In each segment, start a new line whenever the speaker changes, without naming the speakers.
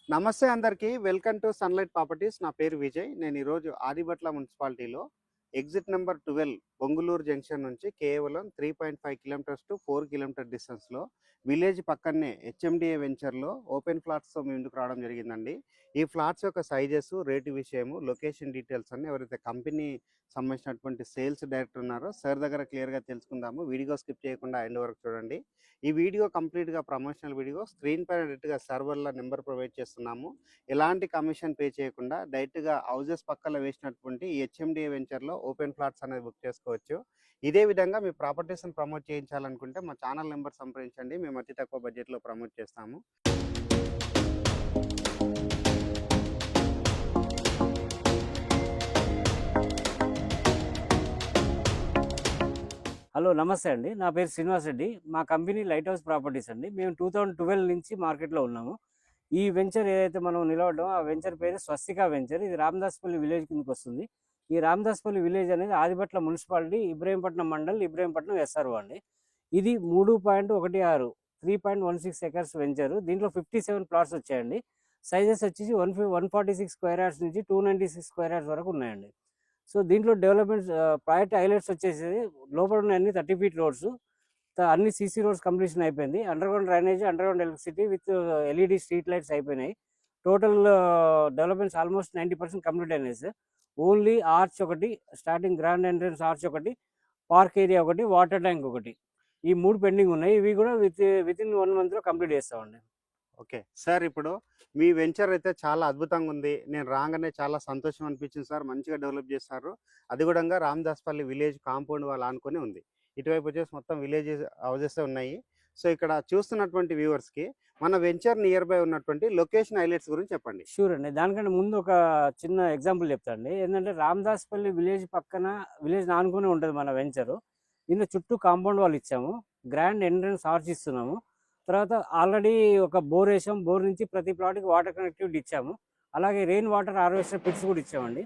నమస్తే అందరికీ. Welcome to sunlight properties. నా పేరు విజయ్. నేను ఈరోజు ఆదిబట్ల మున్సిపాలిటీలో ఎగ్జిట్ నెంబర్ 12 బొంగులూరు జంక్షన్ నుంచి కేవలం 3.5 కిలోమీటర్స్ టు 4 కిలోమీటర్ డిస్టెన్స్‌లో విలేజ్ పక్కనే హెచ్ఎండిఏ వెంచర్‌లో ఓపెన్ ఫ్లాట్స్‌తో మీ ముందుకు రావడం జరిగిందండి. ఈ ఫ్లాట్స్ యొక్క సైజెస్, రేటు విషయము, లొకేషన్ డీటెయిల్స్ అన్నీ ఎవరైతే కంపెనీ సంబంధించినటువంటి సేల్స్ డైరెక్టర్ ఉన్నారో సార్ దగ్గర క్లియర్‌గా తెలుసుకుందాము. వీడియో స్కిప్ చేయకుండా ఎండ్ వరకు చూడండి. ఈ వీడియో కంప్లీట్‌గా ప్రమోషనల్ వీడియో. స్క్రీన్ పైన డైరెక్ట్‌గా సర్వర్‌ల నెంబర్ ప్రొవైడ్ చేస్తున్నాము. ఎలాంటి కమిషన్ పే చేయకుండా డైరెక్ట్‌గా హౌసెస్ పక్కల వేసినటువంటి ఈ హెచ్ఎండిఏ వెంచర్‌లో ఓపెన్ ఫ్లాట్స్ అనేది బుక్ చేసుకోవచ్చు. ఇదే విధంగా మీ ప్రాపర్టీస్‌ని ప్రమోట్ చేయించాలనుకుంటే మా ఛానల్ నెంబర్ సంప్రదించండి. మేము అతి తక్కువ బడ్జెట్‌లో ప్రమోట్ చేస్తాము.
హలో నమస్తే అండి. నా పేరు శ్రీనివాస్ రెడ్డి. మా కంపెనీ లైట్ హౌస్ ప్రాపర్టీస్ అండి. మేము 2012 నుంచి మార్కెట్లో ఉన్నాము. ఈ వెంచర్ ఏదైతే మనం నిలబడ్డామో ఆ వెంచర్ పేరు స్వస్తిక వెంచర్. ఇది రామదాస్పల్లి విలేజ్ కిందకి వస్తుంది. ఈ రామదాస్పల్లి విలేజ్ అనేది ఆదిబట్ల మున్సిపాలిటీ, ఇబ్రహీంపట్నం మండల్, ఇబ్రహీంపట్నం ఎస్ఆర్ఓ అండి. ఇది 3.16 3.16 ఎకర్స్ వెంచరు. దీంట్లో 57 ప్లాట్స్ వచ్చాయండి. సైజెస్ వచ్చేసి 146 స్క్వేర్ యార్డ్స్ నుంచి 296 స్క్వేర్ యార్డ్స్ వరకు ఉన్నాయండి. సో దీంట్లో డెవలప్మెంట్స్ ప్రాజెక్ట్ హైలైట్స్ వచ్చేసి లోపల ఉన్న అన్ని 30 ఫీట్ రోడ్స్, అన్ని సీసీ రోడ్స్ కంప్లీషన్ అయిపోయింది. Underground drainage, underground electricity with LED street lights అయిపోయినాయి. టోటల్ డెవలప్మెంట్స్ ఆల్మోస్ట్ 90% కంప్లీట్ అయినాయి సార్. ఓన్లీ ఆర్చ్ ఒకటి, స్టార్టింగ్ గ్రాండ్ ఎంట్రన్స్ ఆర్చ్ ఒకటి, పార్క్ ఏరియా ఒకటి, వాటర్ ట్యాంక్ ఒకటి, ఈ 3 పెండింగ్ ఉన్నాయి. ఇవి కూడా వితిన్ 1 మంత్లో కంప్లీట్ చేస్తామండి.
ఓకే. సార్ ఇప్పుడు మీ వెంచర్ అయితే చాలా అద్భుతంగా ఉంది. నేను రాగానే చాలా సంతోషం అనిపించింది సార్. మంచిగా డెవలప్ చేస్తారు. అది కూడా రామదాస్పల్లి విలేజ్ కాంపౌండ్ వాళ్ళు ఆనుకొని ఉంది. ఇటువైపు వచ్చేసి మొత్తం విలేజ్ హౌసెస్ ఉన్నాయి. సో ఇక్కడ చూస్తున్నటువంటి వ్యూవర్స్కి మన వెంచర్ నియర్ బై ఉన్నటువంటి లొకేషన్ హైలైట్స్ గురించి చెప్పండి.
షూర్ అండి. దానికంటే ముందు ఒక చిన్న ఎగ్జాంపుల్ చెప్తాండి. ఏంటంటే రామదాస్పల్లి విలేజ్ పక్కన, విలేజ్ ఆనుకుని ఉంటుంది మన వెంచరు. దీనిలో చుట్టూ కాంపౌండ్ వాళ్ళు ఇచ్చాము. గ్రాండ్ ఎంట్రన్స్ ఆర్చ్ ఇస్తున్నాము. తర్వాత ఆల్రెడీ ఒక బోర్ వేసాం. బోర్ నుంచి ప్రతి ప్లాట్కి వాటర్ కనెక్టివిటీ ఇచ్చాము. అలాగే రెయిన్ వాటర్ హార్వెస్టర్ పిట్స్ కూడా ఇచ్చామండి.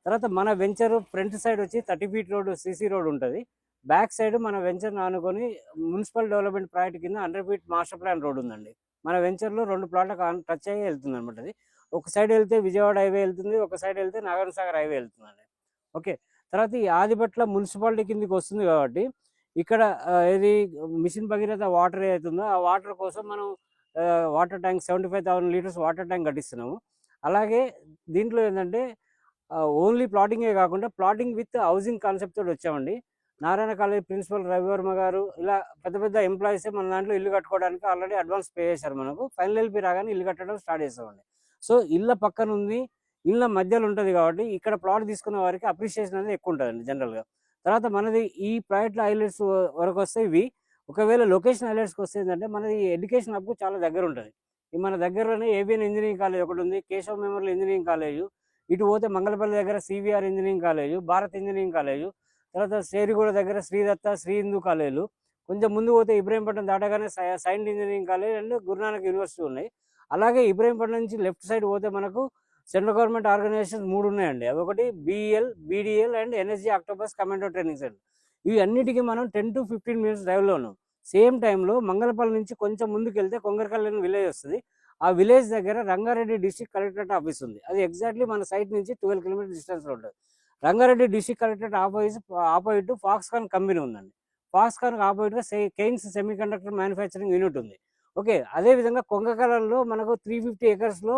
తర్వాత మన వెంచర్ ఫ్రంట్ సైడ్ వచ్చి 30 ఫీట్ రోడ్, సీసీ రోడ్ ఉంటుంది. బ్యాక్ సైడ్ మన వెంచర్ ఆనుకొని మున్సిపల్ డెవలప్మెంట్ ప్రాజెక్ట్ కింద 100 ఫీట్ మాస్టర్ ప్లాన్ రోడ్ ఉందండి. మన వెంచర్లో 2 ప్లాట్లకు టచ్ అయ్యి వెళ్తుంది అనమాట. అది ఒక సైడ్ వెళ్తే విజయవాడ హైవే వెళ్తుంది, ఒక సైడ్ వెళ్తే నాగార్జున సాగర్ హైవే వెళ్తుందండి. ఓకే. తర్వాత ఈ ఆదిబట్ల మున్సిపాలిటీ కిందకి వస్తుంది కాబట్టి ఇక్కడ ఏది మిషన్ భగీరథ వాటర్ ఏదైతుందో ఆ వాటర్ కోసం మనం water tank 75,000 litres water tank కట్టిస్తున్నాము. అలాగే దీంట్లో ఏంటంటే ఓన్లీ ప్లాటింగే కాకుండా ప్లాటింగ్ విత్ హౌసింగ్ కాన్సెప్ట్ తోటి వచ్చామండి. నారాయణ కాలేజ్ ప్రిన్సిపల్ రవివర్మ గారు ఇలా పెద్ద పెద్ద ఎంప్లాయీసే మన దాంట్లో ఇల్లు కట్టుకోవడానికి ఆల్రెడీ అడ్వాన్స్ పే చేశారు. మనకు ఫైనల్ ఎల్పి రాగానే ఇల్లు కట్టడం స్టార్ట్ చేస్తామండి. సో ఇళ్ళ పక్కన ఉంది, ఇళ్ళ మధ్యలో ఉంటుంది కాబట్టి ఇక్కడ ప్లాట్ తీసుకున్న వారికి అప్రిషియేషన్ అనేది ఎక్కువ ఉంటుందండి జనరల్గా. తర్వాత మనది ఈ ప్రాజెక్ట్లో హైలైట్స్ వరకు వస్తే ఇవి. ఒకవేళ లొకేషన్ హైలైట్స్కి వస్తే ఏంటంటే మనది ఎడ్యుకేషన్ హబ్కు చాలా దగ్గర ఉంటుంది. ఈ మన దగ్గరలోనే ఏబిఎన్ ఇంజనీరింగ్ కాలేజ్ ఒకటి ఉంది, కేశవ్ మెమోరియల్ ఇంజనీరింగ్ కాలేజు, ఇటు పోతే మంగళపల్లి దగ్గర CVR engineering college, Bharat engineering college, తర్వాత శ్రీగూడ దగ్గర శ్రీదత్త, శ్రీ హిందూ కాలేజీలు, కొంచెం ముందు పోతే ఇబ్రహీంపట్నం దాటగానే science engineering college and Guru Nanak university ఉన్నాయి. అలాగే ఇబ్రహీంపట్నం నుంచి లెఫ్ట్ సైడ్ పోతే మనకు సెంట్రల్ గవర్నమెంట్ ఆర్గనైజేషన్స్ 3 ఉన్నాయండి. అవి ఒకటి BEL, BDL and NSG octopus commando training centre. ఇవి అన్నిటికీ మనం 10 to 15 మినిట్స్ డ్రైవ్లో ఉన్నాం. సేమ్ టైంలో మంగళపల్లి నుంచి కొంచెం ముందుకు వెళ్తే కొంగరకల్లి విలేజ్ వస్తుంది. ఆ విలేజ్ దగ్గర రంగారెడ్డి డిస్ట్రిక్ట్ కలెక్టరేట్ ఆఫీస్ ఉంది. అది ఎగ్జాక్ట్లీ మన సైట్ నుంచి 12 కిలోమీటర్ డిస్టెన్స్లో ఉంటుంది. Rangareddy district collectorate opposite Foxconn company ఉందండి. ఫాక్స్కాన్ ఆపోజిట్గా Kaynes semiconductor manufacturing unit ఉంది. ఓకే. అదేవిధంగా కొంగకలంలో మనకు 350 ఎకర్స్లో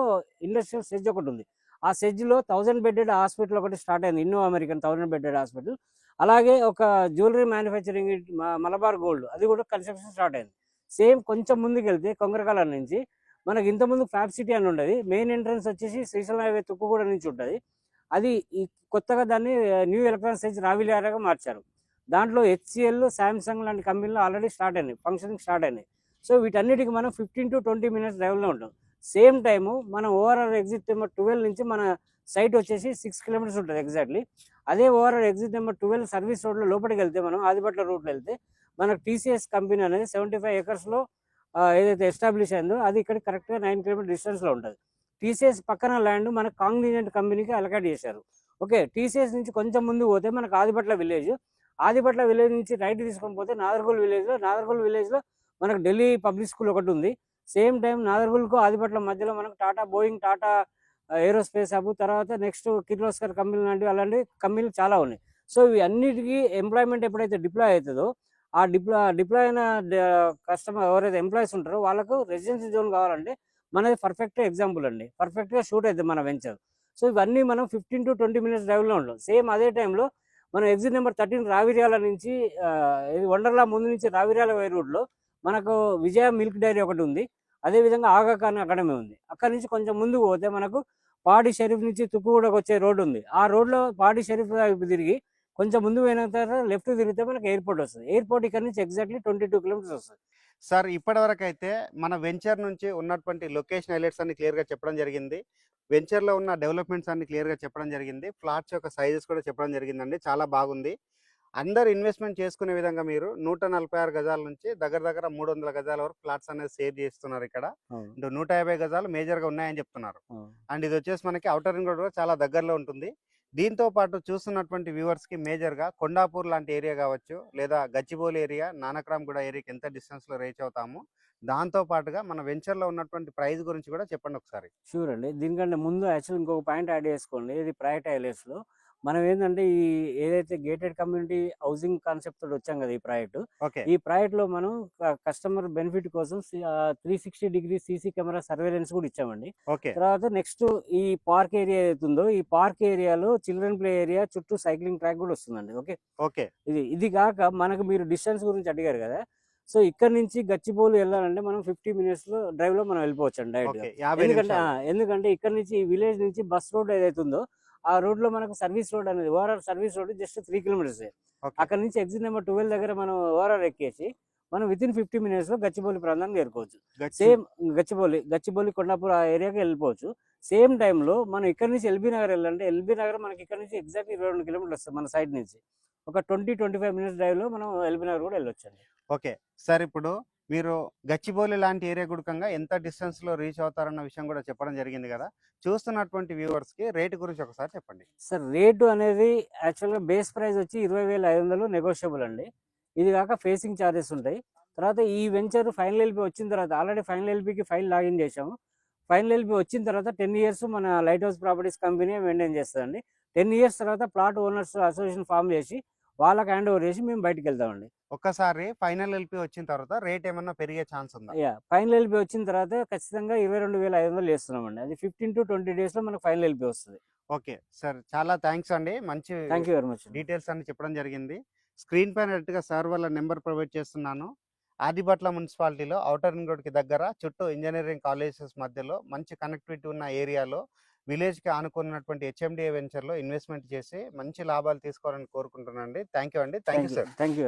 ఇండస్ట్రియల్ సెజ్ ఒకటి ఉంది. ఆ సెజ్లో 1000 బెడ్డెడ్ హాస్పిటల్ ఒకటి స్టార్ట్ అయింది, ఇన్నో అమెరికన్ 1000 బెడ్డెడ్ హాస్పిటల్. అలాగే ఒక జ్యువెలరీ మ్యానుఫ్యాక్చరింగ్ మలబార్ గోల్డ్, అది కూడా కన్స్ట్రక్షన్ స్టార్ట్ అయింది. సేమ్ కొంచెం ముందుకు వెళ్తే కొంగరకాలం నుంచి మనకి ఇంతకుముందు ఫ్యాబ్ సిటీ అని ఉండేది. మెయిన్ ఎంట్రన్స్ వచ్చేసి శ్రీశైలం హైవే తుక్కుగూడ నుంచి ఉంటుంది. అది ఈ కొత్తగా దాన్ని న్యూ ఎలక్ట్రానిక్ సెజ్ రావిలియారాగా మార్చారు. దాంట్లో హెచ్సిఎల్, శాంసంగ్ లాంటి కంపెనీలు ఆల్రెడీ స్టార్ట్ అయినాయి, ఫంక్షనింగ్ స్టార్ట్ అయినాయి. సో వీటన్నిటికి మనం 15 to 20 మినిట్స్ డ్రైవ్లో ఉంటాం. సేమ్ టైము మనం ఓవరాల్ ఎగ్జిట్ నెంబర్ 12 నుంచి మన సైట్ వచ్చేసి 6 కిలోమీటర్స్ ఉంటుంది ఎగ్జాక్ట్లీ. అదే ఓవరాల్ ఎగ్జిట్ నెంబర్ 12 సర్వీస్ రోడ్లో లోపలికి వెళ్తే మనం ఆదిబట్ల రూట్లో వెళ్తే మనకు టీసీఎస్ కంపెనీ అనేది 75 ఎకర్స్లో ఏదైతే ఎస్టాబ్లిష్ అయిందో అది ఇక్కడ కరెక్ట్గా 9 కిలోమీటర్ డిస్టెన్స్లో ఉంటుంది. టీసీఎస్ పక్కన ల్యాండ్ మనకు కాంగ్నిజెంట్ కంపెనీకి అలకేట్ చేశారు. ఓకే. టీసీఎస్ నుంచి కొంచెం ముందు పోతే మనకు ఆదిబట్ల విలేజ్, ఆదిబట్ల విలేజ్ నుంచి రైట్ తీసుకొని పోతే నాగర్గోల్ విలేజ్లో మనకు ఢిల్లీ పబ్లిక్ స్కూల్ ఒకటి ఉంది. సేమ్ టైం నాగర్గుల్కు ఆదిపట్ల మధ్యలో మనకు Tata Boeing, Tata aerospace hub, తర్వాత నెక్స్ట్ కిర్లోస్కర్ కంపెనీ లాంటివి అలాంటి కంపెనీలు చాలా ఉన్నాయి. సో ఇవి అన్నిటికీ ఎంప్లాయ్మెంట్ ఎప్పుడైతే డిప్లాయ్ అవుతుందో ఆ డిప్లాయ్ అయిన కస్టమర్ ఎవరైతే ఎంప్లాయీస్ ఉంటారో వాళ్ళకు రెసిడెన్సీ జోన్ కావాలంటే మనది పర్ఫెక్ట్ ఎగ్జాంపుల్ అండి. పర్ఫెక్ట్గా షూట్ అవుతుంది మన వెంచర్. సో ఇవన్నీ మనం 15 to 20 మినిట్స్ డ్రైవ్లో ఉంటాం. సేమ్ అదే టైంలో మనం ఎగ్జిట్ నెంబర్ 13 రావిర్యాల నుంచి ఇది వండర్లా ముందు నుంచి రావిర్యాల వై రూట్లో మనకు విజయ మిల్క్ డైరీ ఒకటి ఉంది. అదేవిధంగా ఆగా ఖాన్ అకాడమీ ఉంది. అక్కడ నుంచి కొంచెం ముందుకు పోతే మనకు పాడి షరీఫ్ నుంచి తుక్కుగూడకు వచ్చే రోడ్డు ఉంది. ఆ రోడ్లో పాడి షరీఫ్ వైపు తిరిగి కొంచెం ముందు పోయిన తర్వాత లెఫ్ట్ తిరిగితే మనకి ఎయిర్పోర్ట్ వస్తుంది. ఎయిర్పోర్ట్ ఇక్కడ నుంచి ఎగ్జాక్ట్లీ 22 కిలోమీటర్స్ వస్తుంది.
సార్ ఇప్పటివరకు అయితే మన వెంచర్ నుంచి ఉన్నటువంటి లొకేషన్ హైలైట్స్ అన్ని క్లియర్గా చెప్పడం జరిగింది. వెంచర్లో ఉన్న డెవలప్మెంట్స్ అన్ని క్లియర్గా చెప్పడం జరిగింది. ఫ్లాట్స్ యొక్క సైజెస్ కూడా చెప్పడం జరిగిందండి. చాలా బాగుంది. అందరు ఇన్వెస్ట్మెంట్ చేసుకునే విధంగా మీరు 146 గజాల నుంచి దగ్గర దగ్గర 300 గజాల వరకు ఫ్లాట్స్ అనేది సేవ్ చేస్తున్నారు. ఇక్కడ 150 గజాలు మేజర్గా ఉన్నాయని చెప్తున్నారు. అండ్ ఇది వచ్చేసి మనకి ఔటర్ రింగ్ రోడ్ కూడా చాలా దగ్గరలో ఉంటుంది. దీంతో పాటు చూస్తున్నటువంటి వ్యూవర్స్కి మేజర్గా కొండాపూర్ లాంటి ఏరియా కావచ్చు, లేదా గచ్చిబౌలి ఏరియా, నానక్రామ్గూడ ఏరియాకి ఎంత డిస్టెన్స్లో రీచ్ అవుతాము, దాంతో పాటుగా మన వెంచర్లో ఉన్నటువంటి ప్రైస్ గురించి కూడా చెప్పండి ఒకసారి.
షూర్ అండి. దీనికంటే ముందు యాక్చువల్ ఇంకొక పాయింట్ యాడ్ చేసుకోండి. ఇది ప్రైవేట్ హైలైట్స్లో మనం ఏంటంటే ఈ ఏదైతే గేటెడ్ కమ్యూనిటీ హౌసింగ్ కాన్సెప్ట్ తోటి వచ్చాం కదా ఈ ప్రాజెక్టు,
ఓకే
ఈ ప్రాజెక్ట్లో మనం కస్టమర్ బెనిఫిట్ కోసం 360 డిగ్రీ సీసీ కెమెరా సర్వేలెన్స్ కూడా ఇచ్చామండి.
ఓకే
తర్వాత నెక్స్ట్ ఈ పార్క్ ఏరియా ఏదైతుందో ఈ పార్క్ ఏరియాలో చిల్డ్రన్ ప్లే ఏరియా చుట్టూ సైక్లింగ్ ట్రాక్ కూడా వస్తుందండి. ఓకే,
ఓకే
ఇది కాక మనకు మీరు డిస్టెన్స్ గురించి అడిగారు కదా. సో ఇక్కడ నుంచి గచ్చిబౌలి వెళ్ళాలంటే మనం 50 మినిట్స్ లో డ్రైవ్ లో మనం వెళ్ళిపోవచ్చు అండి డైరెక్ట్
ఓకే
గా.
50
ఎందుకంటే
నిమిషాలు.
ఎందుకంటే ఇక్కడ నుంచి ఈ విలేజ్ నుంచి బస్ రోడ్ ఏదైతుందో ఆ రోడ్ లో మనకు సర్వీస్ రోడ్ అనేది ORR service road just 3 kilometres.
Okay
అక్కడ నుంచి ఎగ్జిట్ నెంబర్ 12 దగ్గర మనం ఓఆర్ఆర్ ఎక్కేసి మనం వితిన్ 50 మినిట్స్ లో గచ్చిబౌలి ప్రాంతానికి చేరుకోవచ్చు. సేమ్ గచ్చిబౌలి కొండాపూర్ ఆ ఏరియాకి వెళ్ళిపోవచ్చు. సేమ్ టైంలో మనం ఇక్కడ నుంచి ఎల్బీ నగర్ వెళ్ళాలంటే ఎల్బీ నగర్ మనకి ఇక్కడ నుంచి ఎగ్జాక్ట్లీ 22 కిలోమీటర్లు వస్తుంది మన సైడ్ నుంచి. ఒక 20-25 మినిట్స్ డ్రైవ్ లో మనం ఎల్బీ నగర్ కూడా వెళ్ళొచ్చు అండి.
ఓకే సార్, ఇప్పుడు మీరు గచ్చిబౌలి లాంటి ఏరియా గుడికంగా ఎంత డిస్టెన్స్ లో రీచ్ అవుతారన్న విషయం కూడా చెప్పడం జరిగింది కదా. చూస్తున్నటువంటి వ్యూవర్స్ కి రేట్ గురించి ఒకసారి చెప్పండి.
సార్ రేటు అనేది యాక్చువల్గా బేస్ ప్రైస్ వచ్చి 20,500 నెగోషియబుల్ అండి. ఇది కాక ఫేసింగ్ ఛార్జెస్ ఉంటాయి. తర్వాత ఈ వెంచర్ ఫైనల్ ఎల్పీ వచ్చిన తర్వాత ఆల్రెడీ ఫైనల్ ఎల్పీకి ఫైల్ లాగిన్ చేసాము. ఫైనల్ ఎల్పీ వచ్చిన తర్వాత 10 ఇయర్స్ మన light house properties company maintain చేస్తుందండి. 10 ఇయర్స్ తర్వాత ప్లాట్ ఓనర్స్ అసోసియేషన్ ఫామ్ చేసి వాళ్ళకి హ్యాండ్ ఓవర్ చేసి మేము బయటకు వెళ్తామండి.
ఒక్కసారి ఫైనల్ ఎల్పీ వచ్చిన తర్వాత రేట్ ఏమన్నా పెరిగే ఛాన్స్ ఉందా?
ఫైనల్ ఎల్పీ వచ్చిన తర్వాత ఖచ్చితంగా 22,500 చేస్తున్నామండి. అది 15 to 20 డేస్ లో మనకు ఫైనల్ ఎల్పీ వస్తుంది.
ఓకే సార్, చాలా థ్యాంక్స్ అండి. మంచి
thank you very much.
Details అన్ని చెప్పడం జరిగింది. స్క్రీన్ పైన డైరెక్ట్గా సార్ వాళ్ళ నెంబర్ ప్రొవైడ్ చేస్తున్నాను. ఆదిబట్ల మున్సిపాలిటీలో ఔటర్ రింగ్ రోడ్కి దగ్గర చుట్టూ ఇంజనీరింగ్ కాలేజెస్ మధ్యలో మంచి కనెక్టివిటీ ఉన్న ఏరియాలో విలేజ్కి ఆనుకున్నటువంటి హెచ్ఎండిఏ వెంచర్లో ఇన్వెస్ట్మెంట్ చేసి మంచి లాభాలు తీసుకోవాలని కోరుకుంటున్నాను అండి. థ్యాంక్ యూ అండి. Thank you sir.
Thank you.